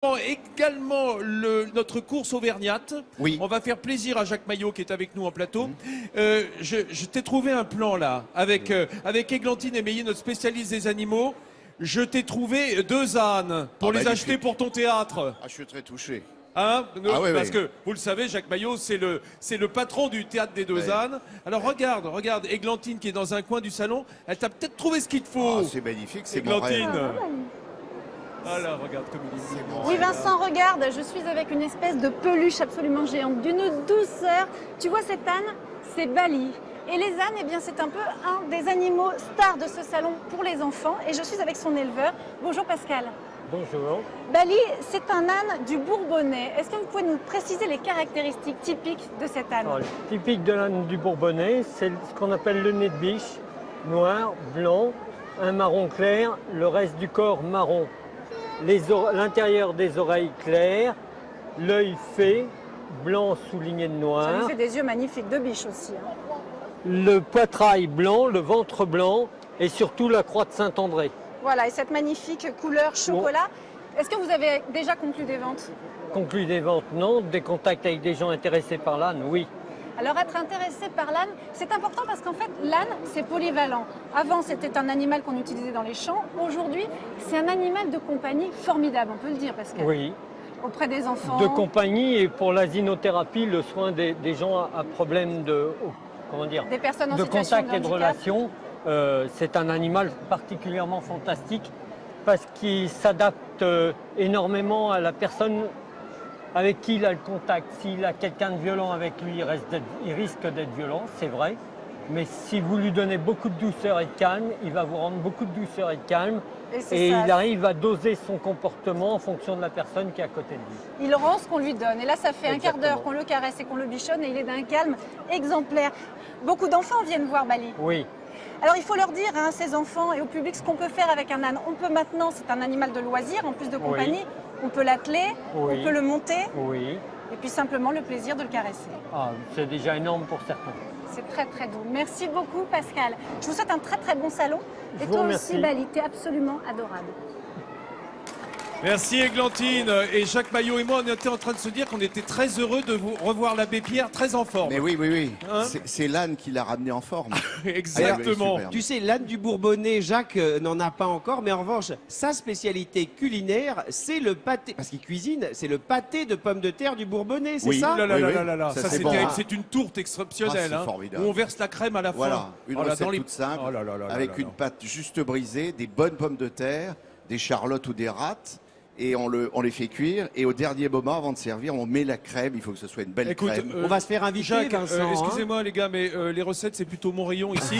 Également notre course auvergnate. Oui. On va faire plaisir à Jacques Maillot qui est avec nous en plateau. Je t'ai trouvé un plan là, avec Églantine et Meillet, notre spécialiste des animaux. Je t'ai trouvé 2 ânes pour les acheter pour ton théâtre. Ah, je suis très touché. Hein oui, parce oui. que, vous le savez, Jacques Maillot, c'est le patron du théâtre des 2 ânes. Alors regarde, Églantine qui est dans un coin du salon, elle t'a peut-être trouvé ce qu'il te faut. Ah, c'est magnifique, c'est mon rêve. Églantine. Voilà, regarde comme il est Mon Oui, rêve. Vincent, regarde, je suis avec une espèce de peluche absolument géante, d'une douceur. Tu vois cet âne? C'est Bali. Et les ânes, eh bien, c'est un peu un des animaux stars de ce salon pour les enfants. Et je suis avec son éleveur. Bonjour Pascal. Bonjour. Bali, c'est un âne du Bourbonnais. Est-ce que vous pouvez nous préciser les caractéristiques typiques de cet âne? Alors, le typique de l'âne du Bourbonnais, c'est ce qu'on appelle le nez de biche, noir, blanc, un marron clair, le reste du corps marron. L'intérieur des oreilles claires, l'œil fait, blanc souligné de Ça noir, lui fait des yeux magnifiques de biche aussi. Hein. le poitrail blanc, le ventre blanc et surtout la croix de Saint-André. Voilà, et cette magnifique couleur chocolat. Est-ce que vous avez déjà conclu des ventes? Conclu des ventes, non. Des contacts avec des gens intéressés par l'âne, oui. Alors être intéressé par l'âne, c'est important parce qu'en fait l'âne c'est polyvalent. Avant c'était un animal qu'on utilisait dans les champs, aujourd'hui c'est un animal de compagnie formidable, on peut le dire parce que Oui. auprès des enfants. De compagnie et pour l'asinothérapie, le soin des gens à problème de, comment dire, Des personnes en de situation contact de et de handicap. relation. C'est un animal particulièrement fantastique parce qu'il s'adapte énormément à la personne avec qui il a le contact. S'il a quelqu'un de violent avec lui, il risque d'être violent, c'est vrai. Mais si vous lui donnez beaucoup de douceur et de calme, il va vous rendre beaucoup de douceur et de calme. Et il arrive à doser son comportement en fonction de la personne qui est à côté de lui. Il rend ce qu'on lui donne. Et là ça fait un quart d'heure Exactement. qu'on le caresse et qu'on le bichonne et il est d'un calme exemplaire. Beaucoup d'enfants viennent voir Bali. Oui. Alors il faut leur dire, hein, ces enfants et au public, ce qu'on peut faire avec un âne. On peut maintenant, c'est un animal de loisir en plus de compagnie, on peut l'atteler, Oui. on peut le monter Oui. et puis simplement le plaisir de le caresser. Ah, c'est déjà énorme pour certains. C'est très très doux. Merci beaucoup Pascal. Je vous souhaite un très très bon salon. Et Je vous toi remercie. aussi Bali, t'es absolument adorable. Merci Églantine. Et Jacques Maillot et moi, on était en train de se dire qu'on était très heureux de vous revoir l'abbé Pierre très en forme. Mais oui, oui, oui. Hein C'est l'âne qui l'a ramené en forme. Exactement. Superbe. Tu sais, l'âne du Bourbonnais, Jacques n'en a pas encore, mais en revanche, sa spécialité culinaire, c'est le pâté, parce qu'il cuisine, c'est le pâté de pommes de terre du Bourbonnais, c'est Oui. ça? Là, là, Oui, là, oui. là, là, là. Ça, Ça, c'est c'est bon, hein. c'est une tourte exceptionnelle. Ah, c'est hein, formidable. où on verse la crème à la fin. Voilà, une Voilà, recette dans les- toute simple, Oh là là là là avec là une là. pâte juste brisée, des bonnes pommes de terre, des charlottes ou des rattes, et on les fait cuire. Et au dernier moment, avant de servir, on met la crème. Il faut que ce soit une belle Écoute, crème. On va se faire inviter, Jacques, Vincent. hein. excusez-moi les gars, mais les recettes c'est plutôt mon rayon ici.